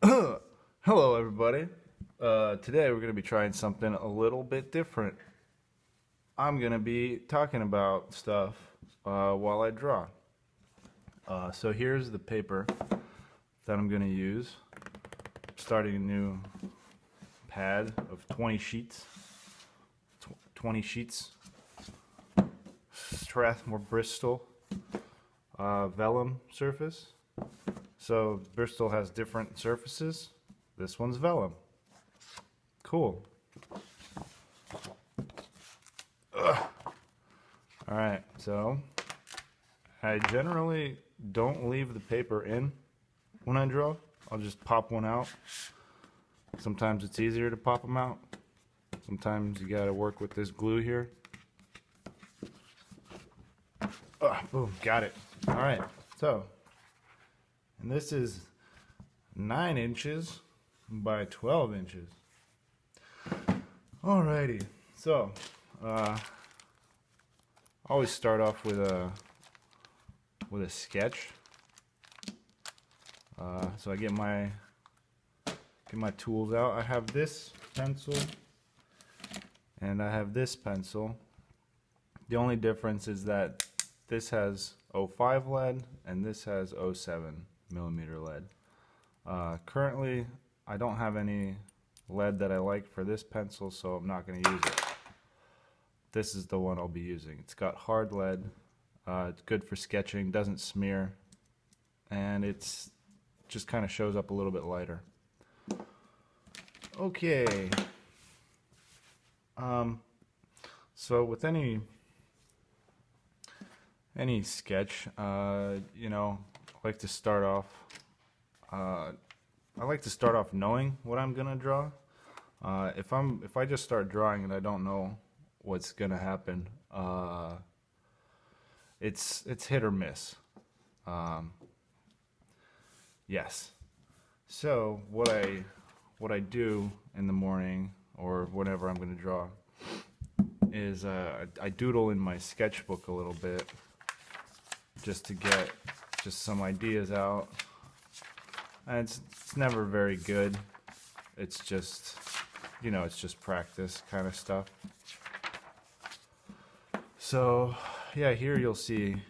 Hello, everybody. Today we're going to be trying something a little bit different. I'm going to be talking about stuff while I draw. So here's the paper that I'm going to use. Starting a new pad of 20 sheets. 20 sheets. Strathmore Bristol vellum surface. So Bristol has different surfaces. This one's vellum. Cool. Alright, so I generally don't leave the paper in when I draw. I'll just pop one out. Sometimes it's easier to pop them out. Sometimes you gotta work with this glue here. Boom, got it. Alright, so, and this is 9 inches by 12 inches. Alrighty, so always start off with a sketch. So I get my tools out. I have this pencil and I have this pencil. The only difference is that this has 05 lead and this has 07 millimeter lead. Currently, I don't have any lead that I like for this pencil, so I'm not going to use it. This is the one I'll be using. It's got hard lead. It's good for sketching, doesn't smear, and it's just kind of shows up a little bit lighter. Okay. So with any sketch, you know, I like to start off. I like to start off knowing what I'm gonna draw. If I just start drawing and I don't know what's gonna happen, it's hit or miss. Yes. So what I do in the morning or whenever I'm gonna draw is I doodle in my sketchbook a little bit just to get just some ideas out. And it's never very good. It's just, you know, it's just practice kind of stuff. So, yeah, here you'll see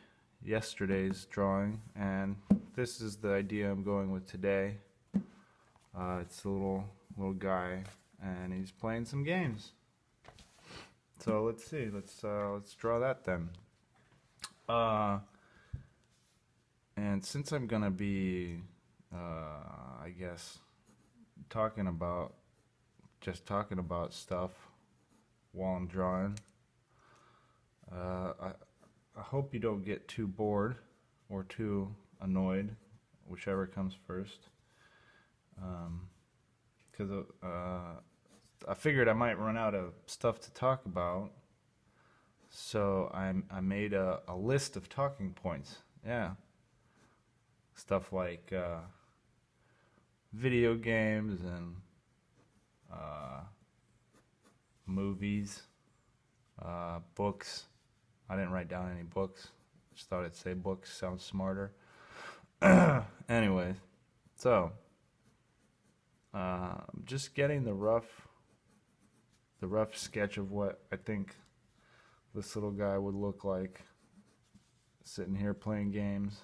yesterday's drawing, and this is the idea I'm going with today. It's a little guy, and he's playing some games. So let's see. Let's draw that then. And since I'm gonna be I guess talking about stuff while I'm drawing. I hope you don't get too bored or too annoyed, whichever comes first. Because I figured I might run out of stuff to talk about, so I made a list of talking points. Yeah, stuff like video games and movies, books. I didn't write down any books. Just thought I'd say books, sounds smarter. Anyways, so just getting the rough sketch of what I think this little guy would look like sitting here playing games.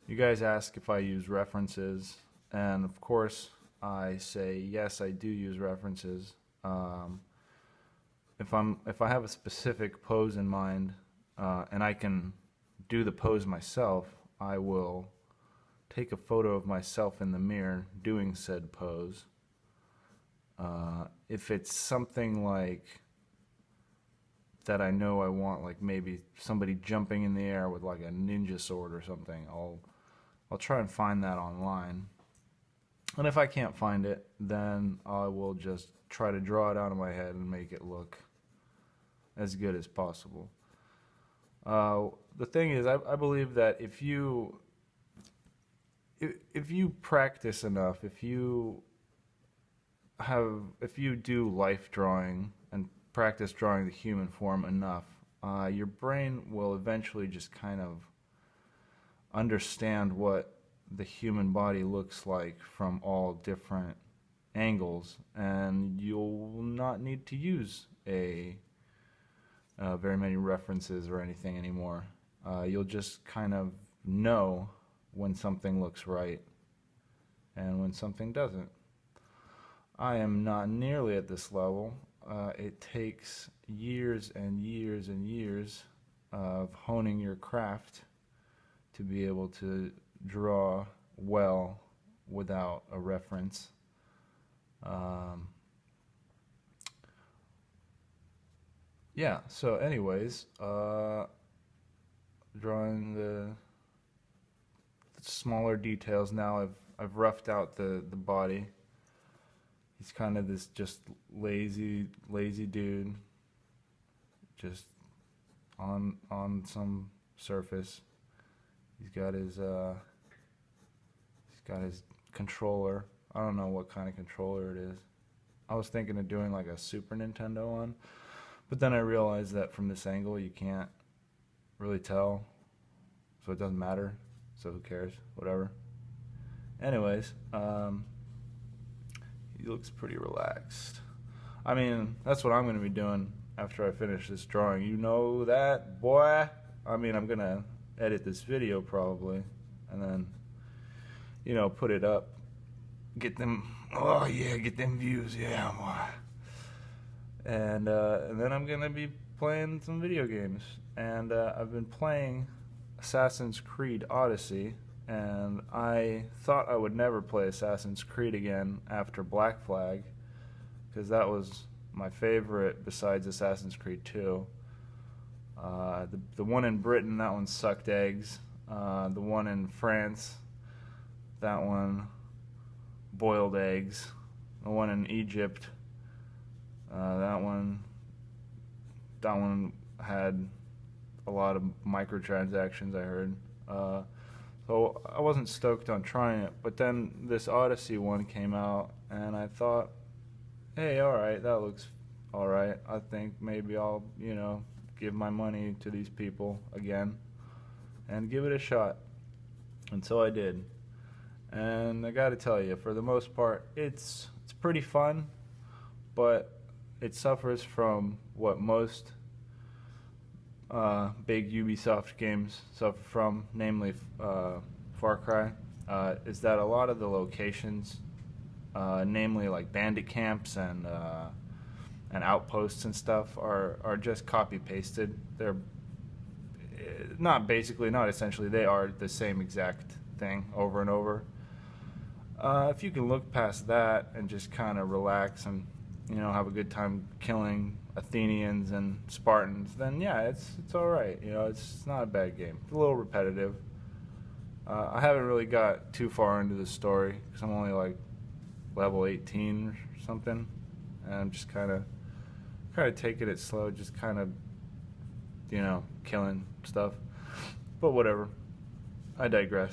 You guys ask if I use references, and of course I say yes, I do use references. If I have a specific pose in mind, and I can do the pose myself, I will take a photo of myself in the mirror doing said pose. If it's something like that I know I want, like maybe somebody jumping in the air with like a ninja sword or something, I'll try and find that online. And if I can't find it, then I will just try to draw it out of my head and make it look as good as possible. The thing is, I believe that if you practice enough, if you do life drawing and practice drawing the human form enough, your brain will eventually just kind of understand what the human body looks like from all different angles, and you'll not need to use very many references or anything anymore. You'll just kind of know when something looks right and when something doesn't. I am not nearly at this level. It takes years and years and years of honing your craft to be able to draw well without a reference. Yeah, so anyways, drawing the smaller details now. I've roughed out the body. He's kind of this just lazy dude, just on some surface. He's got his controller. I don't know what kind of controller it is. I was thinking of doing like a Super Nintendo one, but then I realized that from this angle you can't really tell, so it doesn't matter. So who cares? Whatever. Anyways, he looks pretty relaxed. I mean, that's what I'm going to be doing after I finish this drawing. You know that, boy? I mean, I'm going to edit this video probably, and then, you know, put it up. Get them, oh yeah, get them views, yeah, boy. And then I'm going to be playing some video games. And I've been playing Assassin's Creed Odyssey, and I thought I would never play Assassin's Creed again after Black Flag, because that was my favorite besides Assassin's Creed 2. The one in Britain, that one sucked eggs. The one in France, that one boiled eggs. The one in Egypt, that one had a lot of microtransactions, I heard. So I wasn't stoked on trying it, but then this Odyssey one came out, and I thought, hey, alright, that looks alright. I think maybe I'll, you know, give my money to these people again and give it a shot. And so I did. And I gotta tell you, for the most part, it's pretty fun, but it suffers from what most big Ubisoft games suffer from, namely Far Cry, is that a lot of the locations, namely like bandit camps and outposts and stuff, are just copy pasted. They're not essentially, they are the same exact thing over and over. If you can look past that and just kind of relax and, you know, have a good time killing Athenians and Spartans, then yeah, it's all right. You know, it's not a bad game. It's a little repetitive. I haven't really got too far into the story because I'm only like level 18 or something, and I'm just kind of taking it slow, just kind of, you know, killing stuff. But whatever. I digress.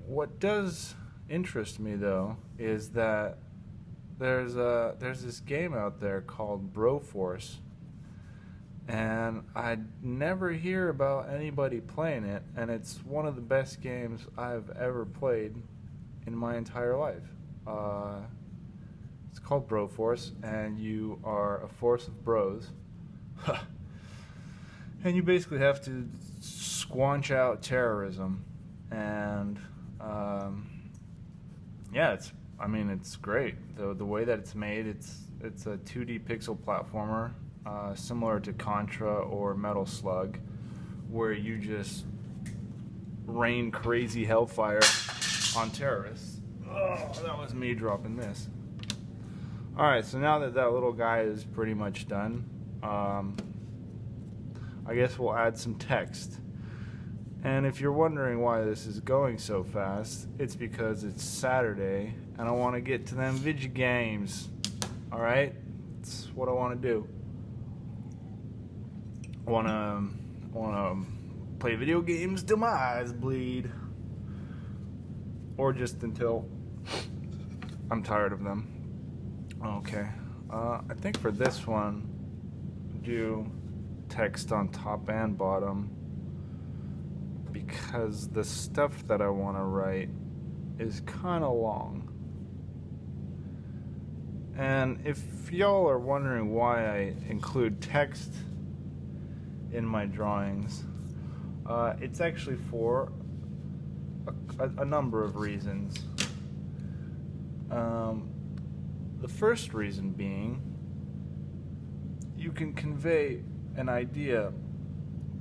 What does interest me though is that there's this game out there called Broforce, and I never hear about anybody playing it, and it's one of the best games I've ever played in my entire life. It's called Broforce, and you are a force of bros, and you basically have to squanch out terrorism, and yeah, it's great. The way that it's made, it's a 2D pixel platformer, similar to Contra or Metal Slug, where you just rain crazy hellfire on terrorists. Oh, that was me dropping this. Alright, so now that little guy is pretty much done, I guess we'll add some text. And if you're wondering why this is going so fast, it's because it's Saturday and I want to get to them video games. Alright? That's what I want to do. I want to play video games till my eyes bleed. Or just until I'm tired of them. Okay. I think for this one, do text on top and bottom because the stuff that I want to write is kind of long. And if y'all are wondering why I include text in my drawings, it's actually for a number of reasons. The first reason being, you can convey an idea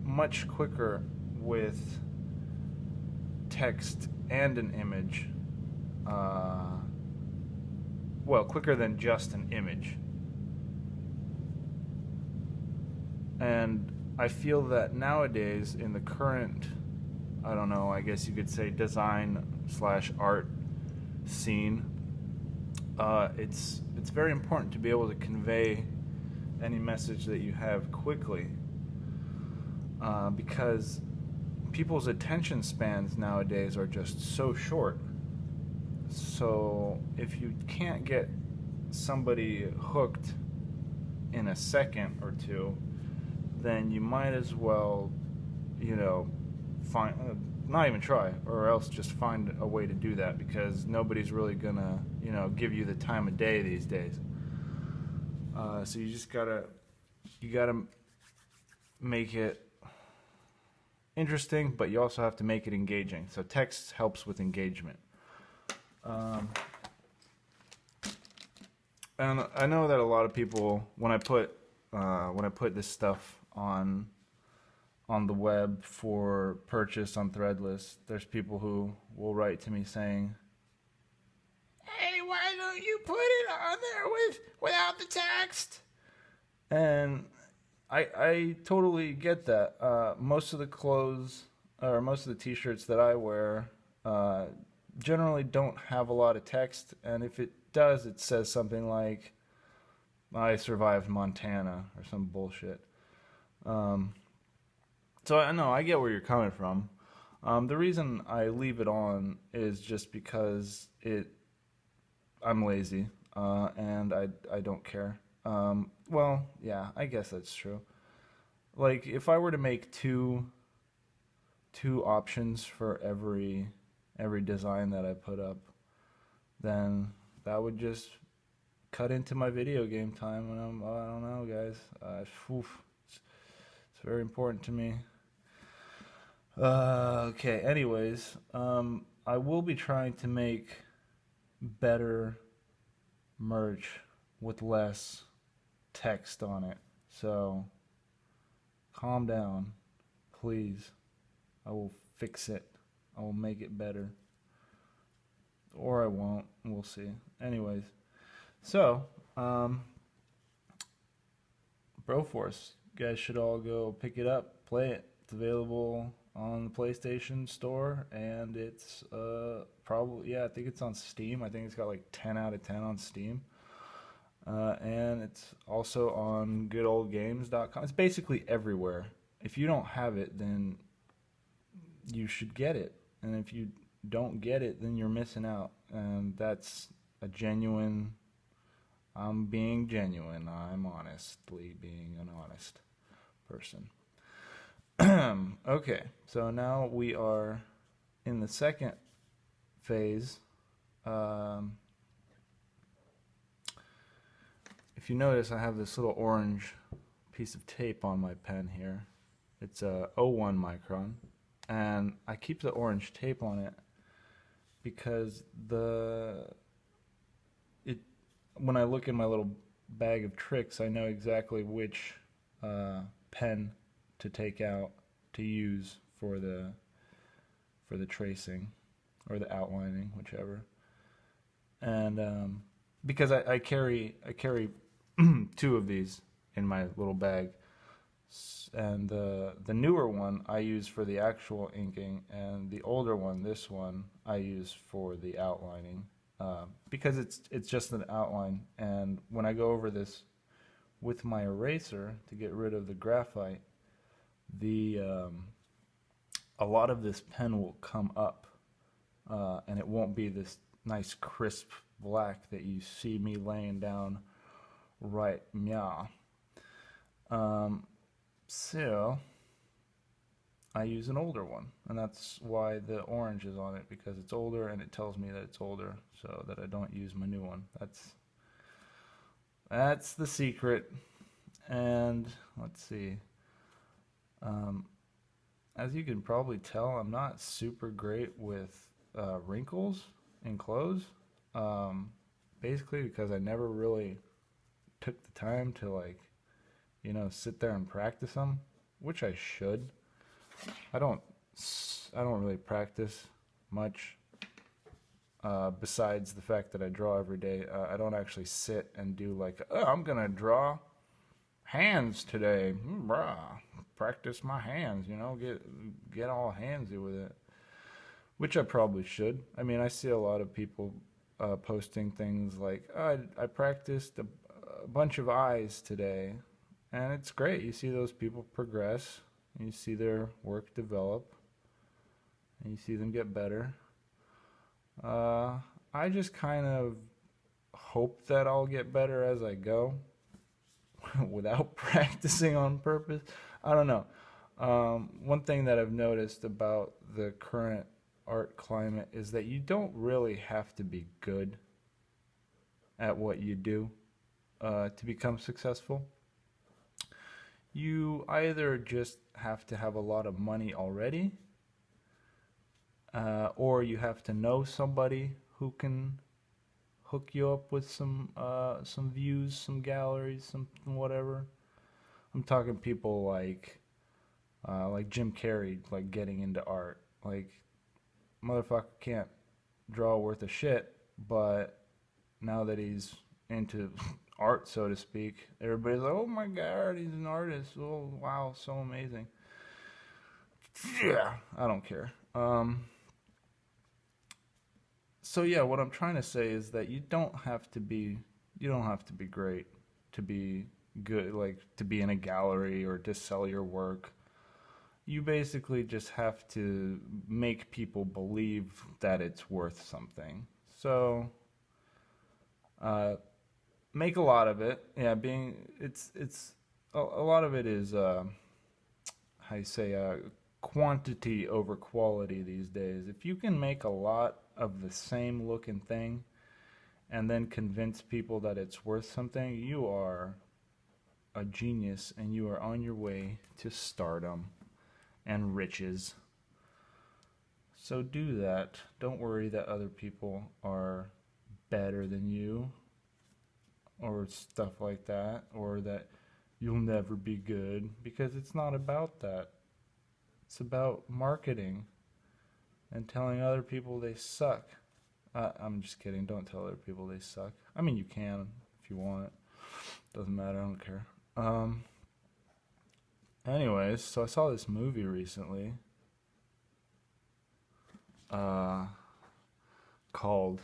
much quicker with text and an image. Well, quicker than just an image. And I feel that nowadays in the current, I don't know, I guess you could say design/art scene, it's very important to be able to convey any message that you have quickly, because people's attention spans nowadays are just so short. So if you can't get somebody hooked in a second or two, then you might as well, not even try, or else just find a way to do that, because nobody's really gonna, give you the time of day these days. So you just gotta make it interesting, but you also have to make it engaging. So text helps with engagement. And I know that a lot of people, when I put this stuff on the web for purchase on Threadless, there's people who will write to me saying, "Hey, why don't you put it on there without the text?" And I totally get that. Most of the clothes, or most of the t-shirts that I wear, generally don't have a lot of text, and if it does, it says something like, "I survived Montana," or some bullshit. So I know, I get where you're coming from. The reason I leave it on is just because I'm lazy, and I don't care. Well, yeah, I guess that's true. Like, if I were to make two options for every design that I put up, then that would just cut into my video game time, and I don't know, guys. It's very important to me. Okay, anyways, I will be trying to make better merch with less text on it. So calm down, please. I will fix it. I will make it better. Or I won't. We'll see. Anyways, so, Broforce, you guys should all go pick it up, play it. It's available on the PlayStation Store, and it's probably, I think it's on Steam. I think it's got like 10 out of 10 on Steam. And it's also on goodoldgames.com. It's basically everywhere. If you don't have it, then you should get it. And if you don't get it, then you're missing out. And that's a genuine... I'm being genuine. I'm honestly being an honest person. Okay, so now we are in the second phase. If you notice, I have this little orange piece of tape on my pen here. It's a 01 Micron, and I keep the orange tape on it because when I look in my little bag of tricks, I know exactly which pen to take out to use for the tracing or the outlining, whichever. And because I carry two of these in my little bag, and the newer one I use for the actual inking, and the older one, this one, I use for the outlining. Because it's just an outline, and when I go over this with my eraser to get rid of the graphite, a lot of this pen will come up, and it won't be this nice crisp black that you see me laying down right now. So I use an older one, and that's why the orange is on it, because it's older and it tells me that it's older, so that I don't use my new one. That's the secret. And let's see. Um, as you can probably tell, I'm not super great with wrinkles in clothes. Um, Basically because I never really took the time to sit there and practice them, which I should. I don't I don't really practice much, besides the fact that I draw every day. I don't actually sit and do like, oh, I'm gonna draw hands today. Brah, practice my hands. Get all handsy with it, which I probably should. I mean, I see a lot of people posting things like, oh, I practiced a bunch of eyes today, and it's great. You see those people progress, and you see their work develop, and you see them get better. I just kind of hope that I'll get better as I go without practicing on purpose. I don't know. One thing that I've noticed about the current art climate is that you don't really have to be good at what you do to become successful. You either just have to have a lot of money already, or you have to know somebody who can hook you up with some views, some galleries, something whatever. I'm talking people like Jim Carrey, like getting into art. Like, motherfucker can't draw worth a shit, but now that he's into art, so to speak, everybody's like, oh my god, he's an artist. Oh wow, so amazing. Yeah, I don't care. So yeah, what I'm trying to say is that you don't have to be great to be good, like to be in a gallery or to sell your work. You basically just have to make people believe that it's worth something. So make a lot of it. Yeah, it's a lot of it is how you say quantity over quality these days. If you can make a lot of the same looking thing and then convince people that it's worth something, you are a genius and you are on your way to stardom and riches. So do that. Don't worry that other people are better than you or stuff like that, or that you'll never be good, because it's not about that. It's about marketing and telling other people they suck. I'm just kidding. Don't tell other people they suck. I mean, you can if you want. Doesn't matter. I don't care. Anyways, so I saw this movie recently called.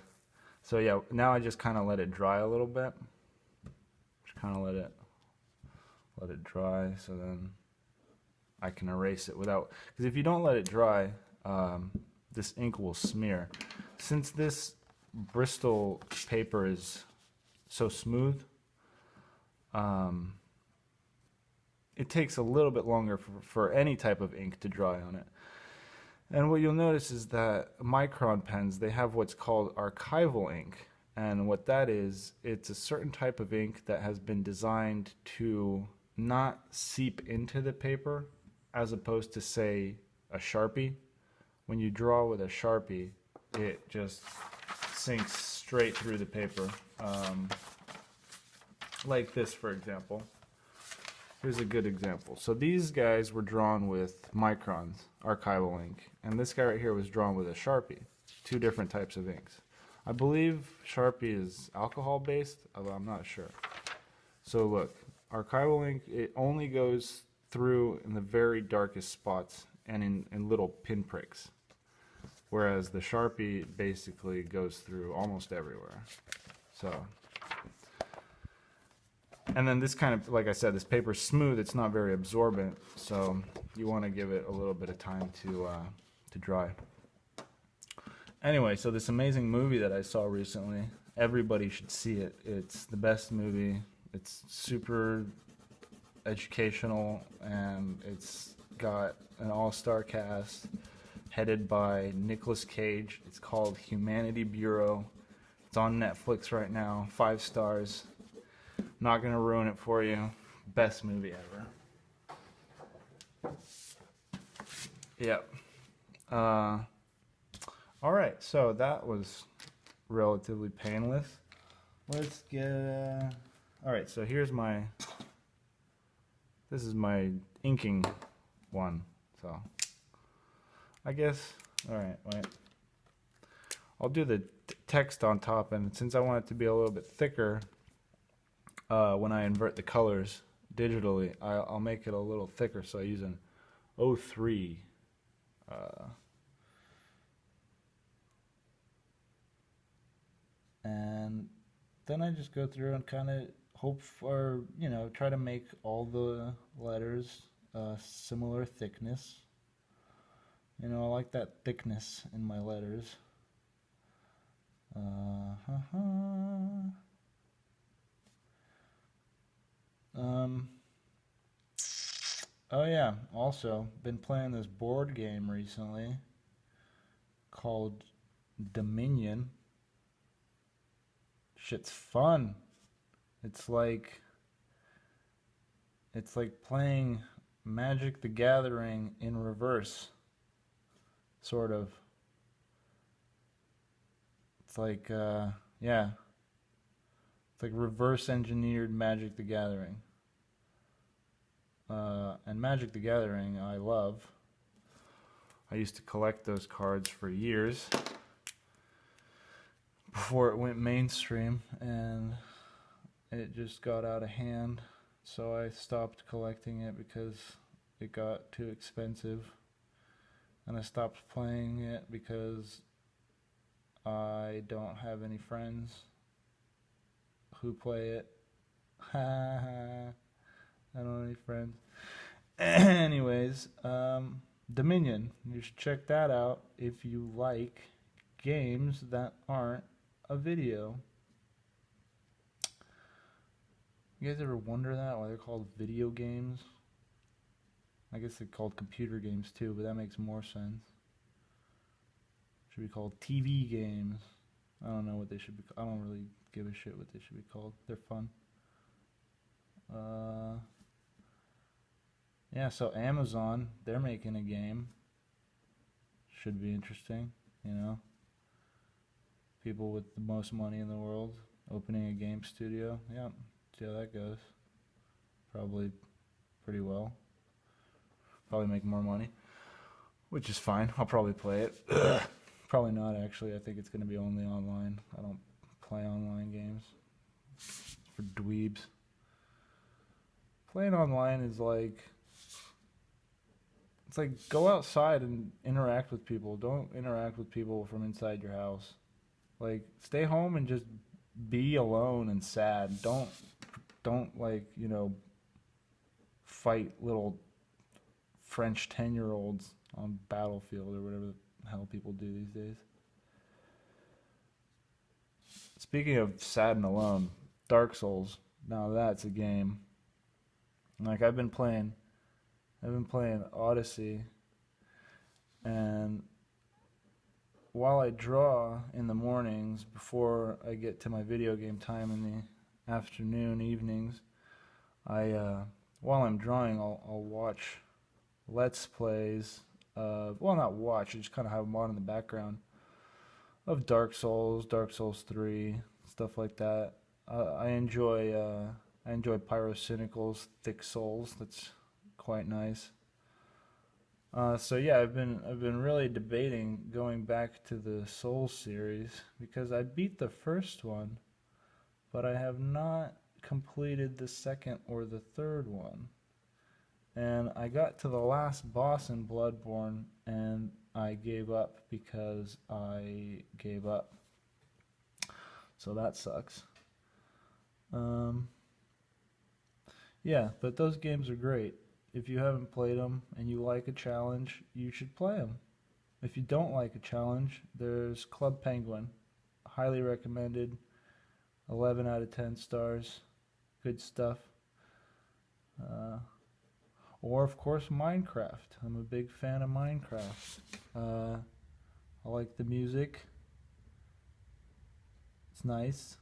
So yeah, now I just kind of let it dry a little bit. Just kind of let it dry, so then I can erase it without. Because if you don't let it dry, this ink will smear. Since this Bristol paper is so smooth, it takes a little bit longer for any type of ink to dry on it. And what you'll notice is that Micron pens, they have what's called archival ink. And what that is, it's a certain type of ink that has been designed to not seep into the paper, as opposed to, say, a Sharpie. When you draw with a Sharpie, it just sinks straight through the paper. Like this, for example. Here's a good example. So these guys were drawn with Micron's archival ink, and this guy right here was drawn with a Sharpie. Two different types of inks. I believe Sharpie is alcohol based, although I'm not sure. So look, archival ink, it only goes through in the very darkest spots and in little pinpricks, whereas the Sharpie basically goes through almost everywhere. So, and then this kind of, like I said, this paper's smooth, it's not very absorbent, so you want to give it a little bit of time to dry. Anyway, so this amazing movie that I saw recently, everybody should see it. It's the best movie. It's super educational, and it's got an all-star cast headed by Nicolas Cage. It's called Humanity Bureau. It's on Netflix right now. 5 stars. Not gonna ruin it for you. Best movie ever. Yep. All right. So that was relatively painless. Let's get. All right. So here's my. This is my inking one. So I guess. All right. Wait. I'll do the text on top, and since I want it to be a little bit thicker, when I invert the colors digitally, I'll make it a little thicker. So I use an 03. And then I just go through and kind of hope for, try to make all the letters similar thickness. I like that thickness in my letters. Oh yeah, also been playing this board game recently called Dominion. Shit's fun. It's like playing Magic the Gathering in reverse, sort of. It's like yeah. It's like reverse engineered Magic the Gathering. And Magic the Gathering I love. I used to collect those cards for years before it went mainstream, and it just got out of hand, so I stopped collecting it because it got too expensive, and I stopped playing it because I don't have any friends who play it. I don't have any friends. Anyways, Dominion, you should check that out if you like games that aren't a video. You guys ever wonder that, why they're called video games? I guess they're called computer games too, but that makes more sense. Should be called TV games. I don't know what they should be. I don't really give a shit what they should be called. They're fun. Yeah, so Amazon, they're making a game. Should be interesting, People with the most money in the world opening a game studio. Yeah, see how that goes. Probably pretty well. Probably make more money, which is fine. I'll probably play it. Probably not, actually. I think it's going to be only online. I don't play online games. It's for dweebs. Playing online is like... It's like, go outside and interact with people. Don't interact with people from inside your house. Like, stay home and just be alone and sad. Don't fight little French 10-year-olds on Battlefield or whatever the hell people do these days. Speaking of sad and alone, Dark Souls. Now that's a game. Like, I've been playing Odyssey, and while I draw in the mornings before I get to my video game time in the afternoon, evenings, while I'm drawing, I'll watch Let's Plays. Not watch, I just kind of have them on in the background of Dark Souls 3, stuff like that. I enjoy Pyrocynical's Thick Souls. That's quite nice. So yeah, I've been really debating going back to the Souls series because I beat the first one, but I have not completed the second or the third one. And I got to the last boss in Bloodborne and I gave up because I gave up. So that sucks. Yeah, but those games are great. If you haven't played them and you like a challenge, you should play them. If you don't like a challenge, there's Club Penguin. Highly recommended. 11 out of 10 stars. Good stuff. Uh, or, of course, Minecraft. I'm a big fan of Minecraft. I like the music. It's nice.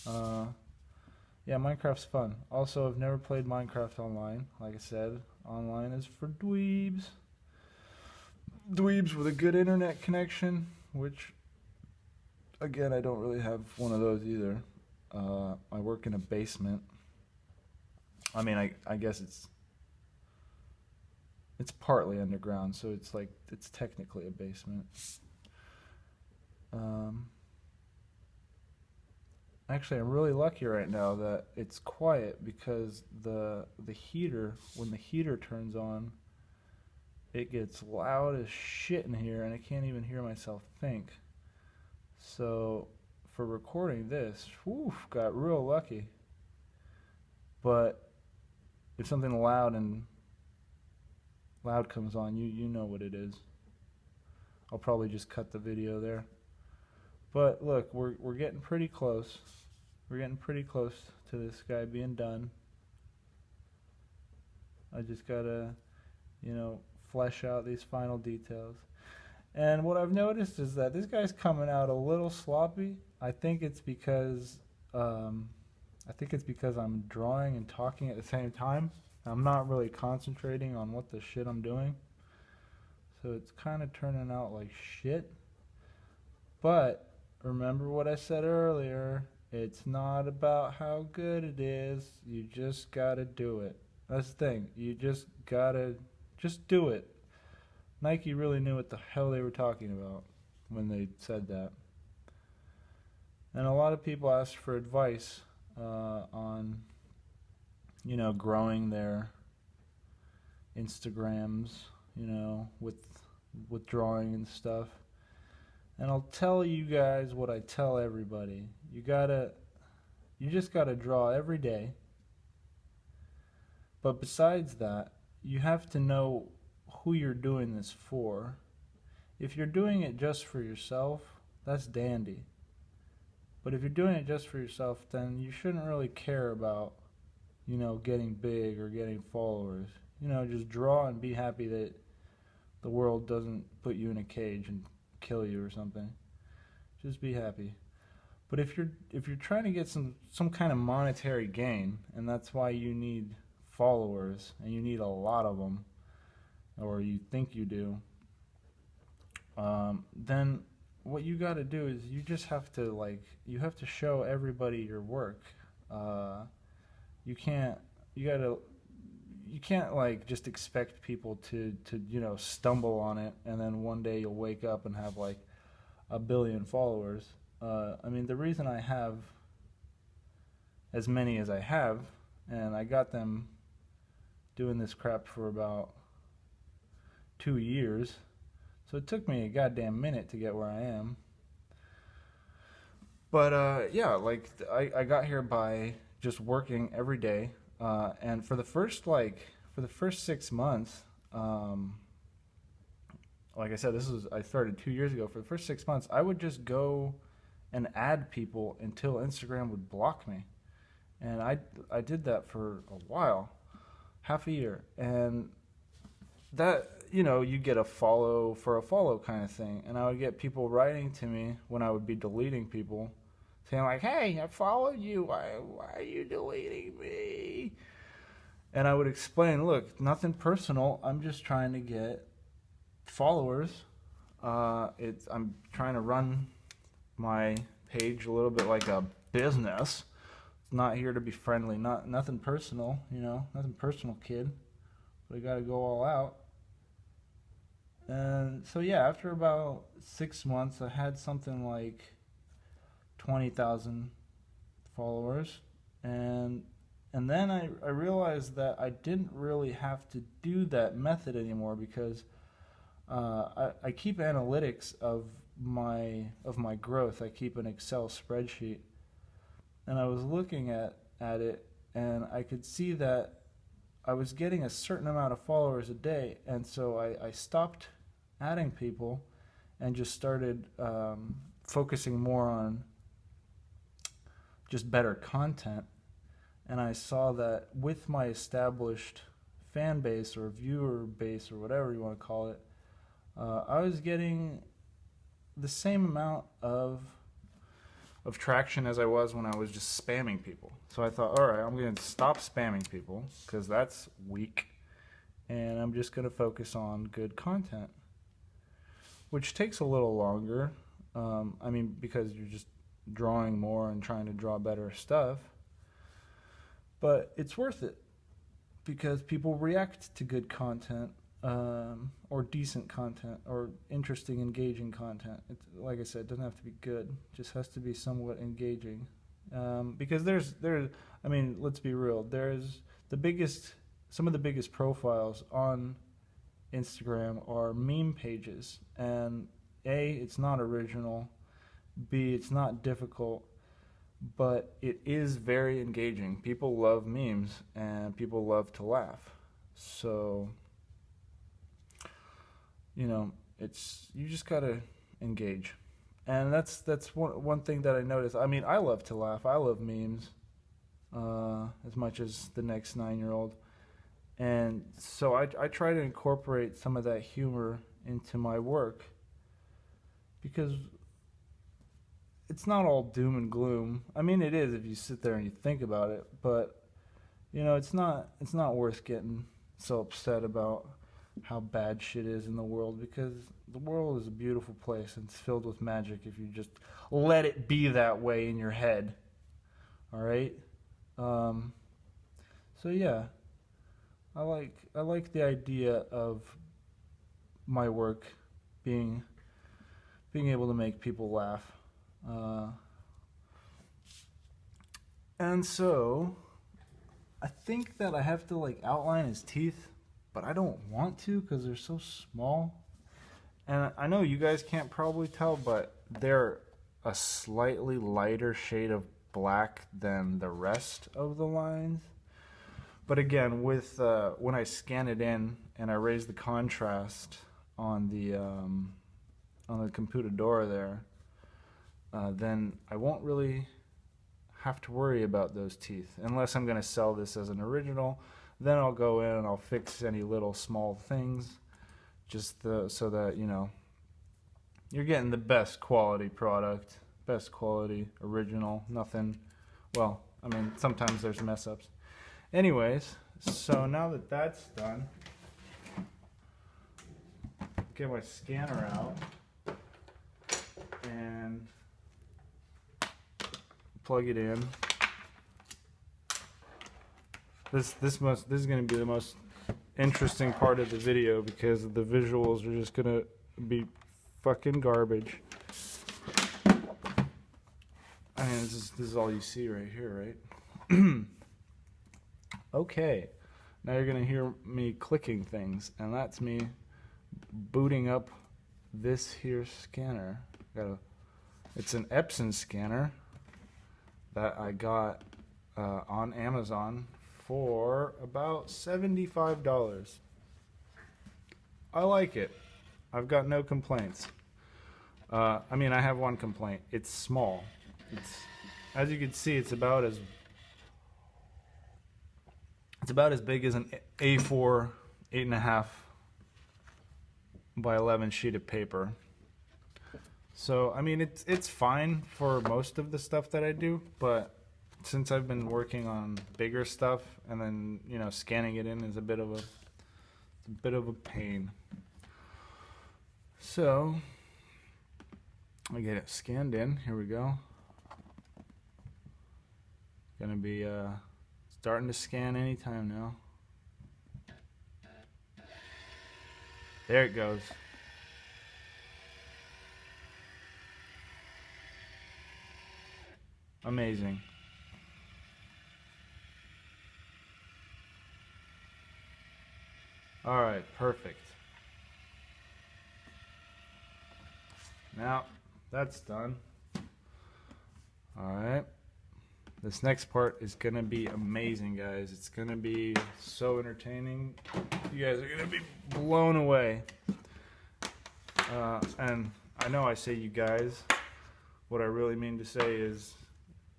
Uh, yeah, Minecraft's fun. Also, I've never played Minecraft online. Like I said, online is for dweebs. Dweebs with a good internet connection, which, again, I don't really have one of those either. I work in a basement. I mean, I guess it's partly underground, so it's technically a basement. Um, Actually, I'm really lucky right now that it's quiet because the heater, when the heater turns on, it gets loud as shit in here, and I can't even hear myself think. So, for recording this, whew, got real lucky. But if something loud comes on, you know what it is. I'll probably just cut the video there. But look, we're getting pretty close. We're getting pretty close to this guy being done. I just gotta, flesh out these final details. And what I've noticed is that this guy's coming out a little sloppy. I think it's because I'm drawing and talking at the same time. I'm not really concentrating on what the shit I'm doing. So it's kind of turning out like shit. But remember what I said earlier. It's not about how good it is. You just gotta do it. That's the thing. You just gotta do it. Nike really knew what the hell they were talking about when they said that. And a lot of people asked for advice on, growing their Instagrams, with drawing and stuff. And I'll tell you guys what I tell everybody. You just gotta draw every day. But besides that, you have to know who you're doing this for. If you're doing it just for yourself, that's dandy. But if you're doing it just for yourself, then you shouldn't really care about, getting big or getting followers. Just draw and be happy that the world doesn't put you in a cage and kill you or something. Just be happy. But if you're trying to get some kind of monetary gain, and that's why you need followers, and you need a lot of them, or you think you do, then what you got to do is you just have to show everybody your work. You can't just expect people to stumble on it, and then one day you'll wake up and have like 1 billion followers. The reason I have as many as I have, and I got them doing this crap for about 2 years, so it took me a goddamn minute to get where I am. But I got here by just working every day, and for the first 6 months, like I said, I started 2 years ago. For the first 6 months, I would just go and add people until Instagram would block me, and I did that for a while, half a year, and that you get a follow for a follow kind of thing, and I would get people writing to me when I would be deleting people, saying like, "Hey, I followed you. Why are you deleting me?" And I would explain, "Look, nothing personal. I'm just trying to get followers. I'm trying to run my page a little bit like a business. It's not here to be friendly. Nothing personal. Nothing personal, kid. But I got to go all out." And so yeah, after about 6 months, I had something like 20,000 followers, and then I realized that I didn't really have to do that method anymore because I keep analytics of my growth. I keep an Excel spreadsheet, and I was looking at it, and I could see that I was getting a certain amount of followers a day, and so I stopped adding people and just started focusing more on just better content. and I saw that with my established fan base or viewer base or whatever you want to call it, I was getting the same amount of traction as I was when I was just spamming people. So I thought, all right, I'm going to stop spamming people because that's weak, and I'm just going to focus on good content, which takes a little longer. I mean, because you're just drawing more and trying to draw better stuff, but it's worth it because people react to good content, or decent content, or interesting, engaging content. It's, like I said, it doesn't have to be good; it just has to be somewhat engaging. Because there's, I mean, let's be real. There's some of the biggest profiles on Instagram are meme pages, and A, it's not original. B, it's not difficult, but it is very engaging. People love memes, and people love to laugh. So, you know, you just gotta engage, and that's one thing that I noticed. I mean, I love to laugh. I love memes as much as the next 9-year-old, and so I try to incorporate some of that humor into my work because it's not all doom and gloom. I mean, it is if you sit there and you think about it, but you know, it's not worth getting so upset about how bad shit is in the world, because the world is a beautiful place and it's filled with magic if you just let it be that way in your head. All right? So yeah, I like the idea of my work being able to make people laugh. And so I think that I have to like outline his teeth, but I don't want to because they're so small. And I know you guys can't probably tell, but they're a slightly lighter shade of black than the rest of the lines. But again, with when I scan it in and I raise the contrast on the computadora there, then I won't really have to worry about those teeth unless I'm going to sell this as an original. Then I'll go in and I'll fix any little small things, just so that, you know, you're getting the best quality product, best quality original. Nothing, well, I mean, sometimes there's mess ups. Anyways, so now that that's done, get my scanner out and plug it in. This is going to be the most interesting part of the video because the visuals are just going to be fucking garbage. I mean, this is all you see right here, right? Okay, now you're going to hear me clicking things, and that's me booting up this here scanner. It's an Epson scanner that I got on Amazon for about $75. I like it. I've got no complaints. I mean, I have one complaint. It's small. As you can see, it's about as big as an A4 8.5 by 11 sheet of paper. So I mean, it's fine for most of the stuff that I do, but since I've been working on bigger stuff, and then, you know, scanning it in is a bit of a pain. So I get it scanned in. Here we go. Gonna be starting to scan anytime now. There it goes. Amazing. All right, perfect. Now that's done. All right. This next part is gonna be amazing, guys. It's gonna be so entertaining. You guys are gonna be blown away. And I know I say you guys. What I really mean to say is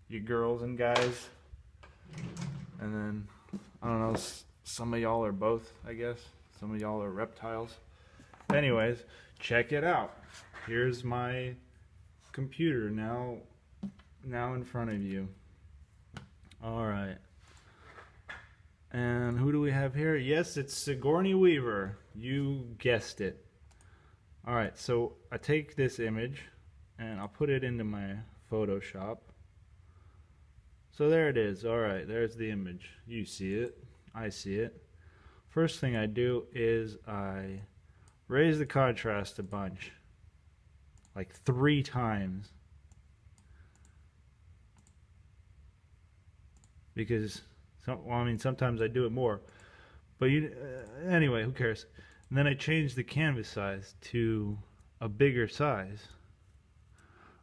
you girls and guys. And then, I don't know, some of y'all are both, I guess. Some of y'all are reptiles. Anyways, check it out. Here's my computer now in front of you. All right. And who do we have here? Yes, it's Sigourney Weaver. You guessed it. All right, so I take this image and I'll put it into my Photoshop. So there it is. All right, there's the image. You see it. I see it. First thing I do is I raise the contrast a bunch, like 3 times. Because, sometimes I do it more. But anyway, who cares? And then I change the canvas size to a bigger size.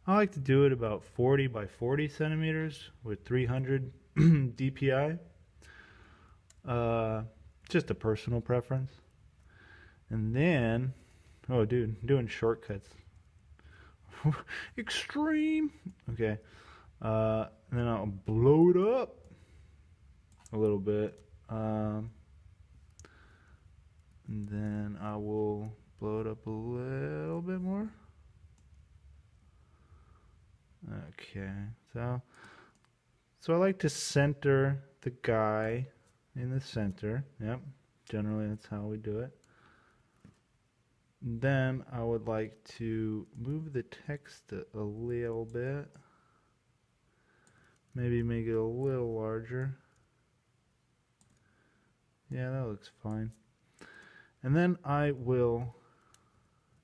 I like to do it about 40 by 40 centimeters with 300 DPI. Just a personal preference. And then, oh dude, doing shortcuts. Extreme. Okay. And then I'll blow it up a little bit. And then I will blow it up a little bit more. Okay, so I like to center the guy in the center. Yep, generally that's how we do it. Then I would like to move the text a little bit. Maybe make it a little larger. Yeah, that looks fine. And then I will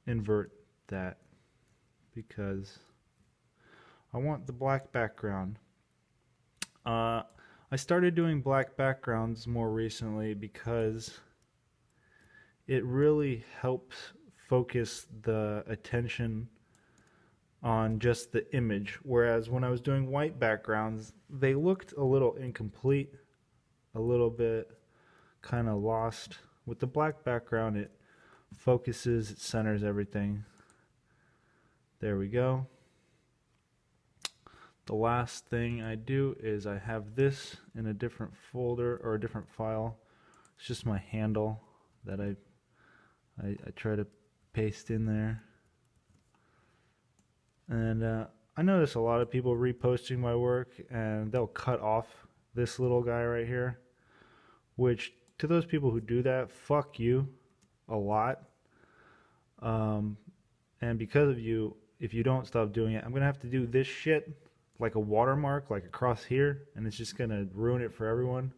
invert that because I want the black background. I started doing black backgrounds more recently because it really helps focus the attention on just the image. Whereas when I was doing white backgrounds, they looked a little incomplete, a little bit kind of lost. With the black background, it focuses, it centers everything. There we go. The last thing I do is I have this in a different folder or a different file. It's just my handle that I try to paste in there. And I notice a lot of people reposting my work and they'll cut off this little guy right here, which to those people who do that, fuck you a lot. And because of you, if you don't stop doing it, I'm going to have to do this shit like a watermark, like across here, and it's just going to ruin it for everyone.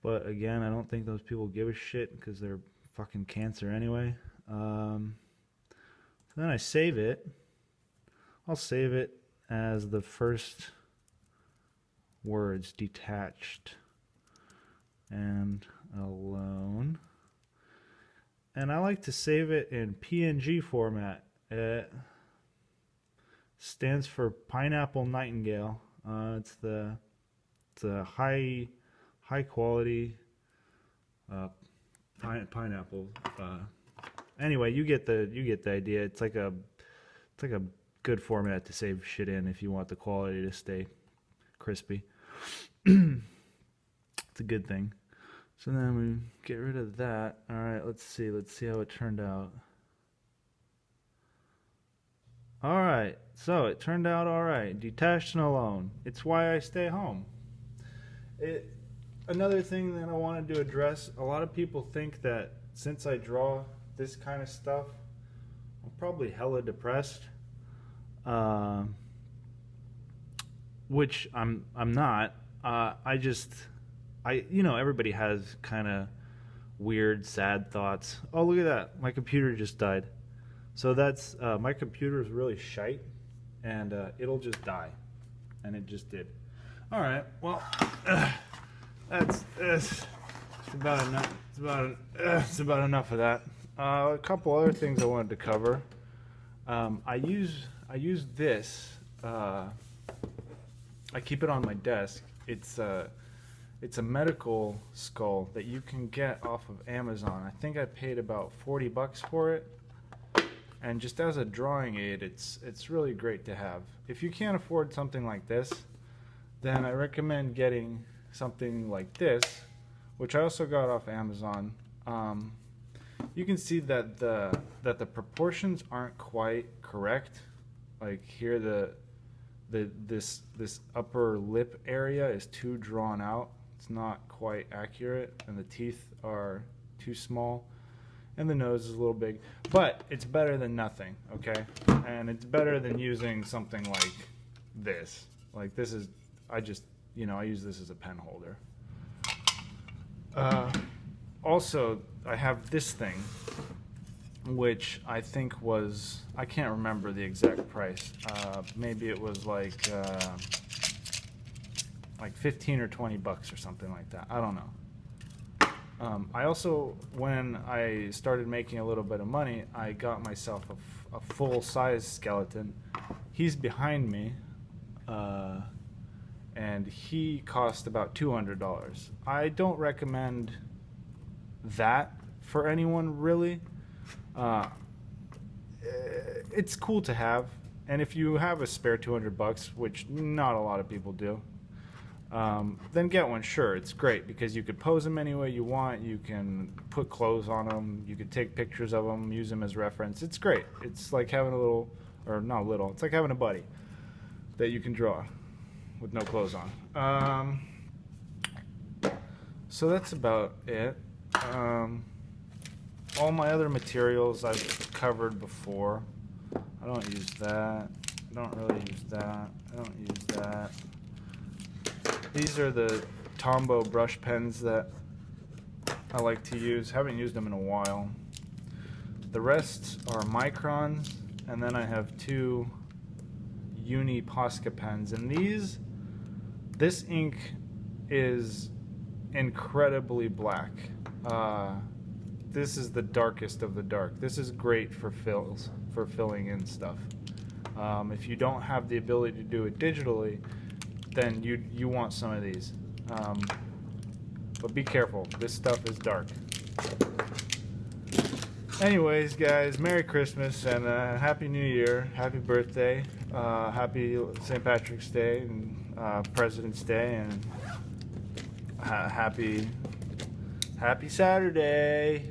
But again, I don't think those people give a shit because they're fucking cancer anyway. So then I save it. I'll save it as the first words, detached and alone. And I like to save it in PNG format. It stands for Pineapple Nightingale. It's a high quality pineapple. Anyway, you get the idea. It's like a good format to save shit in if you want the quality to stay crispy. It's a good thing. So then we get rid of that. All right, let's see how it turned out. All right, so it turned out all right. Detached and alone. It's why I stay home. Another thing that I wanted to address, a lot of people think that since I draw this kind of stuff, I'm probably hella depressed. Which I'm not. Everybody has kind of weird, sad thoughts. Oh, look at that. My computer just died. So that's, my computer is really shite, and it'll just die. And it just did. All right, well, that's about enough. It's about enough of that. A couple other things I wanted to cover. I use this. I keep it on my desk. It's a medical skull that you can get off of Amazon. I think I paid about $40 for it. And just as a drawing aid, it's really great to have. If you can't afford something like this, then I recommend getting something like this, which I also got off Amazon, you can see that the proportions aren't quite correct. Like here, this upper lip area is too drawn out. It's not quite accurate, and the teeth are too small, and the nose is a little big. But it's better than nothing, okay? And it's better than using something like this. Like this is, I use this as a pen holder. Also, I have this thing, which I think was, I can't remember the exact price. Maybe it was like 15 or 20 bucks or something like that. I don't know. I also, when I started making a little bit of money, I got myself a full-size skeleton. He's behind me, and he cost about $200. I don't recommend that for anyone, really. It's cool to have, and if you have a spare 200 bucks, which not a lot of people do, then get one. Sure, it's great because you could pose them any way you want. You can put clothes on them. You could take pictures of them, use them as reference. It's great. It's like having a little, or not a little, it's like having a buddy that you can draw with no clothes on. So that's about it. All my other materials I've covered before. I don't use that. I don't really use that. I don't use that. These are the Tombow brush pens that I like to use. Haven't used them in a while. The rest are Microns, and then I have two Uni Posca pens. And this ink is incredibly black. This is the darkest of the dark. This is great for filling in stuff. If you don't have the ability to do it digitally, then you want some of these. But be careful, this stuff is dark. Anyways, guys, Merry Christmas and Happy New Year, Happy birthday, Happy St. Patrick's Day and President's Day, and happy Saturday.